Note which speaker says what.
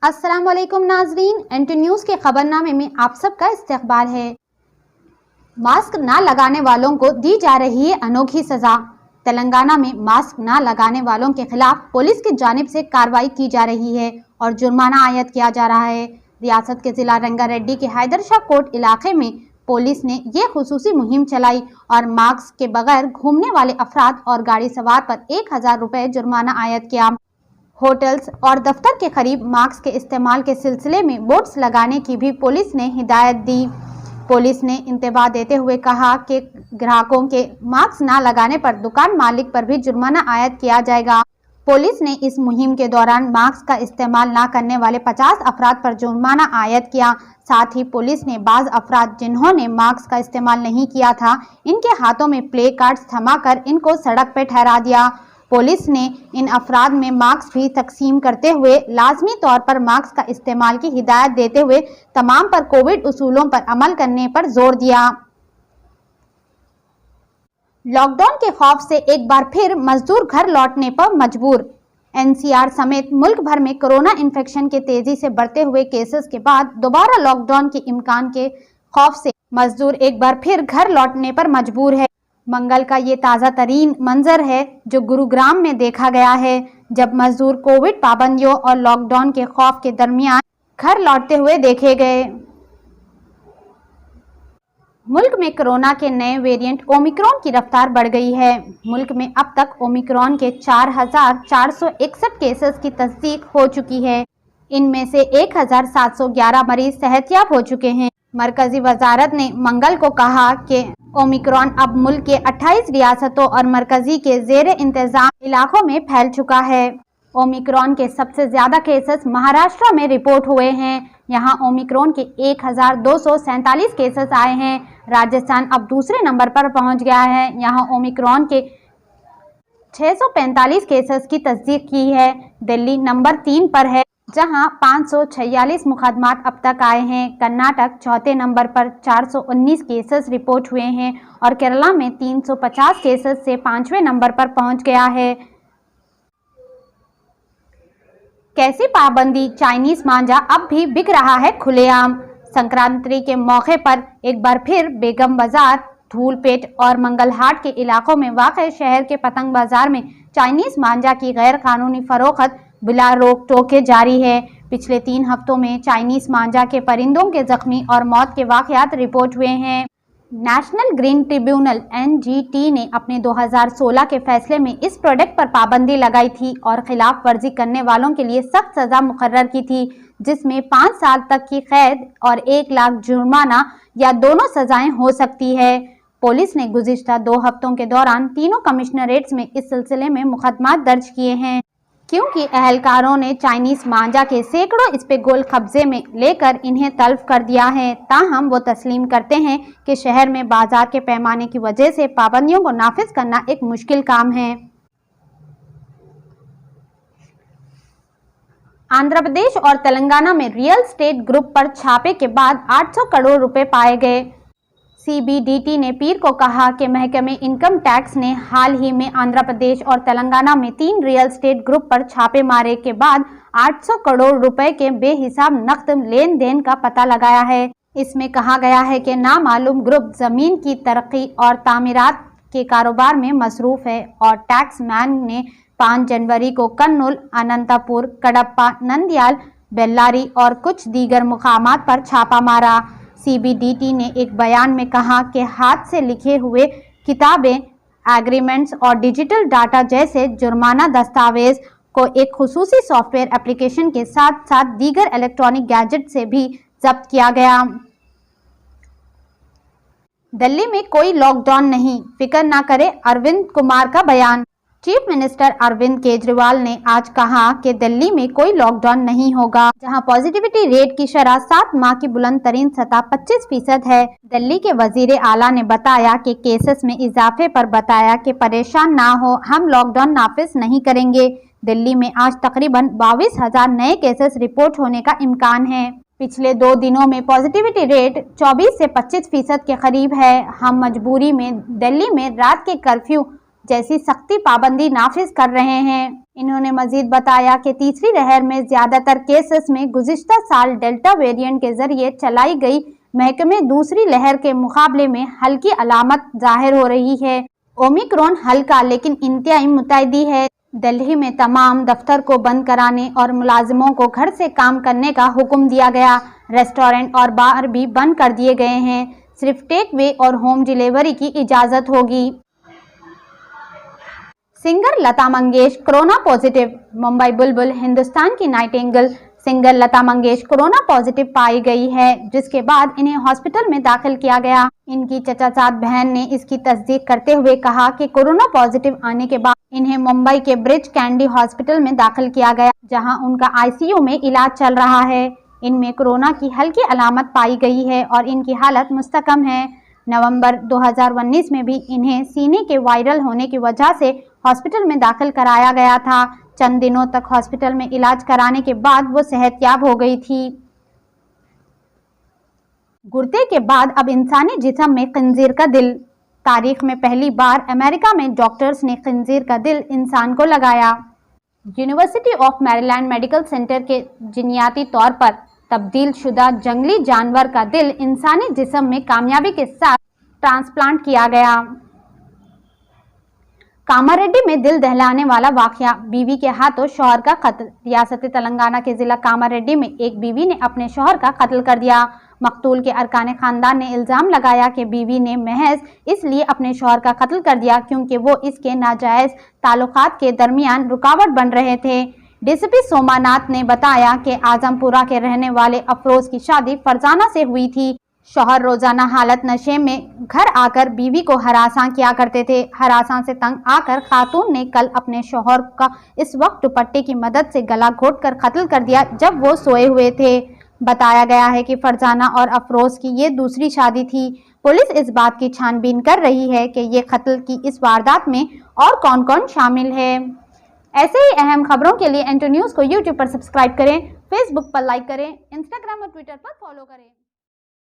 Speaker 1: अस्सलाम वालेकुम नाजरीन, NT न्यूज़ के खबरनामे में आप सबका इस्तकबाल है। मास्क ना लगाने वालों को दी जा रही है अनोखी सजा। तेलंगाना में मास्क ना लगाने वालों के खिलाफ पुलिस की जानिब से कार्रवाई की जा रही है और जुर्माना आयद किया जा रहा है। रियासत के जिला रंगारेड्डी के हैदर शाह कोट इलाके में पुलिस ने ये खुसूसी मुहिम चलाई और मास्क के बगैर घूमने वाले अफराद और गाड़ी सवार पर 1000 रुपये जुर्माना आयद किया। होटल्स और दफ्तर के करीब मास्क के इस्तेमाल के सिलसिले में बोर्ड्स लगाने की भी पुलिस ने हिदायत दी। पुलिस ने इंतबाह देते हुए कहा कि ग्राहकों के मास्क ना लगाने पर दुकान मालिक पर भी जुर्माना आयद किया जाएगा। पुलिस ने इस मुहिम के दौरान मास्क का इस्तेमाल ना करने वाले 50 अफराद पर जुर्माना आयद किया। साथ ही पुलिस ने बाज़ अफराद जिन्होंने मास्क का इस्तेमाल नहीं किया था, इनके हाथों में प्ले कार्ड्स थमाकर इनको सड़क पर ठहरा दिया। पुलिस ने इन अफराद में मास्क भी तकसीम करते हुए लाजमी तौर पर मास्क का इस्तेमाल की हिदायत देते हुए तमाम पर कोविड उसूलों पर अमल करने पर जोर दिया। लॉकडाउन के खौफ से एक बार फिर मजदूर घर लौटने पर मजबूर। NCR समेत मुल्क भर में कोरोना इन्फेक्शन के तेजी से बढ़ते हुए केसेस के बाद दोबारा लॉकडाउन के इम्कान के खौफ से मजदूर एक बार फिर घर लौटने पर मजबूर है। मंगल का ये ताज़ा तरीन मंजर है जो गुरुग्राम में देखा गया है, जब मजदूर कोविड पाबंदियों और लॉकडाउन के खौफ के दरमियान घर लौटते हुए देखे गए। मुल्क में कोरोना के नए वेरिएंट ओमिक्रॉन की रफ्तार बढ़ गई है। मुल्क में अब तक ओमिक्रॉन के 4461 केसेस की तस्दीक हो चुकी है। इनमें से 1711 मरीज सेहतयाब हो चुके हैं। मरकजी वजारत ने मंगल को कहा कि ओमिक्रॉन अब मुल्क के 28 रियासतों और मरकजी के जेरे इंतजाम इलाकों में फैल चुका है। ओमिक्रॉन के सबसे ज्यादा केसेस महाराष्ट्र में रिपोर्ट हुए हैं। यहाँ ओमिक्रॉन के 1247 केसेस आए हैं। राजस्थान अब दूसरे नंबर पर पहुंच गया है। यहाँ ओमिक्रॉन के 645 केसेस की तस्दीक की है। दिल्ली नंबर 3 पर है, जहां 546 मुकदमात अब तक आए हैं। कर्नाटक चौथे नंबर पर 419 केसेस रिपोर्ट हुए हैं और केरला में 350 केसेस से 5वें नंबर पर पहुंच गया है। कैसी पाबंदी, चाइनीज मांझा अब भी बिक रहा है खुलेआम। संक्रांति के मौके पर एक बार फिर बेगम बाजार, धूलपेट और मंगलहाट के इलाकों में वाक़ शहर के पतंग बाजार में चाइनीज मांझा की गैर कानूनी फरोख्त बिला रोक टोके जारी है। पिछले 3 हफ्तों में चाइनीज मांझा के परिंदों के जख्मी और मौत के वाक़यात रिपोर्ट हुए हैं। नेशनल ग्रीन ट्रिब्यूनल NGT ने अपने 2016 के फैसले में इस प्रोडक्ट पर पाबंदी लगाई थी और खिलाफ वर्जी करने वालों के लिए सख्त सज़ा मुकर्रर की थी, जिसमें 5 साल तक की कैद और 1 लाख जुर्माना या दोनों सजाएं हो सकती है। पुलिस ने गुज़िश्ता 2 हफ्तों के दौरान तीनों कमिश्नरेट्स में इस सिलसिले में मुकदमा दर्ज किए हैं, क्योंकि अहलकारों ने चाइनीज मांझा के सैकड़ों इस्पेगोल कब्जे में लेकर इन्हें तल्फ कर दिया है। ताहम वो तस्लीम करते हैं कि शहर में बाजार के पैमाने की वजह से पाबंदियों को नाफिज करना एक मुश्किल काम है। आंध्र प्रदेश और तेलंगाना में रियल एस्टेट ग्रुप पर छापे के बाद 800 करोड़ रुपए पाए गए। CBDT ने पीर को कहा कि महकमे इनकम टैक्स ने हाल ही में आंध्र प्रदेश और तेलंगाना में 3 रियल एस्टेट ग्रुप पर छापे मारे के बाद 800 करोड़ रुपए के बेहिसाब नकद लेन देन का पता लगाया है। इसमें कहा गया है कि नामालूम ग्रुप जमीन की तरक्की और तामीरात के कारोबार में मसरूफ है और टैक्स मैन ने 5 जनवरी को कन्नूल, अनंतपुर, कडप्पा, नंदयाल, बेल्लारी और कुछ दीगर मुकामात पर छापा मारा। CBDT ने एक बयान में कहा कि हाथ से लिखे हुए किताबें, एग्रीमेंट्स और डिजिटल डाटा जैसे जुर्माना दस्तावेज को एक खुसूसी सॉफ्टवेयर एप्लीकेशन के साथ साथ दीगर इलेक्ट्रॉनिक गैजेट से भी जब्त किया गया। दिल्ली में कोई लॉकडाउन नहीं, फिक्र ना करे, अरविंद कुमार का बयान। चीफ मिनिस्टर अरविंद केजरीवाल ने आज कहा कि दिल्ली में कोई लॉकडाउन नहीं होगा, जहां पॉजिटिविटी रेट की शरह 7 माह की बुलंद तरीन सतह 25% है। दिल्ली के वजीर आला ने बताया कि केसेस में इजाफे पर बताया कि परेशान ना हो, हम लॉकडाउन नाफिज नहीं करेंगे। दिल्ली में आज तकरीबन 22,000 नए केसेस रिपोर्ट होने का इम्कान है। पिछले 2 दिनों में पॉजिटिविटी रेट 24 से 25% के करीब है। हम मजबूरी में दिल्ली में रात के कर्फ्यू जैसी सख्ती पाबंदी नाफिज कर रहे हैं। انہوں نے مزید بتایا کہ تیسری لہر میں زیادہ تر کیسز میں گزشتہ سال ڈیلٹا ویرینٹ کے ذریعے چلائی گئی محکمے دوسری لہر کے مقابلے میں ہلکی علامت ظاہر ہو رہی ہے۔ اومیکرون ہلکا لیکن انتہائی متعدی ہے۔ دہلی میں تمام دفتر کو بند کرانے اور ملازموں کو گھر سے کام کرنے کا حکم دیا گیا۔ ریسٹورینٹ اور بار بھی بند کر دیے گئے ہیں۔ صرف ٹیک وے اور ہوم ڈیلیوری کی اجازت ہوگی۔ Singer Lata Mangeshkar corona positive. Mumbai بلبل ہندوستان کی Nightingale singer Lata Mangeshkar corona positive پائی گئی ہے، جس کے بعد انہیں ہاسپٹل میں داخل کیا گیا۔ ان کی چچا زاد بہن نے اس کی تصدیق کرتے ہوئے کہا کہ کورونا پازیٹیو آنے کے بعد انہیں ممبئی کے برج کینڈی ہاسپٹل میں داخل کیا گیا، جہاں ان کا ICU میں علاج چل رہا ہے۔ ان میں کورونا کی ہلکی علامت پائی گئی ہے اور ان کی حالت مستحکم ہے۔ نومبر 2019 میں بھی انہیں سینے کے وائرل ہونے کی وجہ سے ہاسپٹل میں داخل کرایا گیا تھا۔ چند دنوں تک ہاسپٹل میں علاج کرانے کے بعد وہ صحت یاب ہو گئی تھی۔ گردے کے بعد اب انسانی جسم میں خنزیر کا دل۔ تاریخ میں پہلی بار امریکہ میں ڈاکٹرز نے خنزیر کا دل انسان کو لگایا۔ یونیورسٹی آف میریلینڈ میڈیکل سینٹر کے جینیاتی طور پر تبدیل شدہ جنگلی جانور کا دل انسانی جسم میں کامیابی کے ساتھ ٹرانسپلانٹ کیا گیا۔ کاماریڈی میں دل دہلانے والا واقعہ، بیوی کے ہاتھوں شوہر کا قتل۔ ریاست تلنگانہ کے ضلع کاماریڈی میں ایک بیوی نے اپنے شوہر کا قتل کر دیا۔ مقتول کے ارکان خاندان نے الزام لگایا کہ بیوی نے محض اس لیے اپنے شوہر کا قتل کر دیا کیونکہ وہ اس کے ناجائز تعلقات کے درمیان رکاوٹ بن رہے تھے۔ DCP سوما ناتھ نے بتایا کہ اعظم پورہ کے رہنے والے افروز کی شادی فرزانہ سے ہوئی تھی۔ شوہر روزانہ حالت نشے میں گھر آ کر بیوی کو ہراساں کیا کرتے تھے۔ ہراساں سے تنگ آ کر خاتون نے کل اپنے شوہر کا اس وقت دوپٹے کی مدد سے گلا گھونٹ کر قتل کر دیا جب وہ سوئے ہوئے تھے۔ بتایا گیا ہے کہ فرزانہ اور افروز کی یہ دوسری شادی تھی۔ پولیس اس بات کی چھان بین کر رہی ہے کہ یہ قتل کی اس واردات میں اور کون کون شامل ہے۔ ایسے ہی اہم خبروں کے لیے NT نیوز کو YouTube پر سبسکرائب کریں، Facebook پر لائک کریں، Instagram اور Twitter پر فالو کریں۔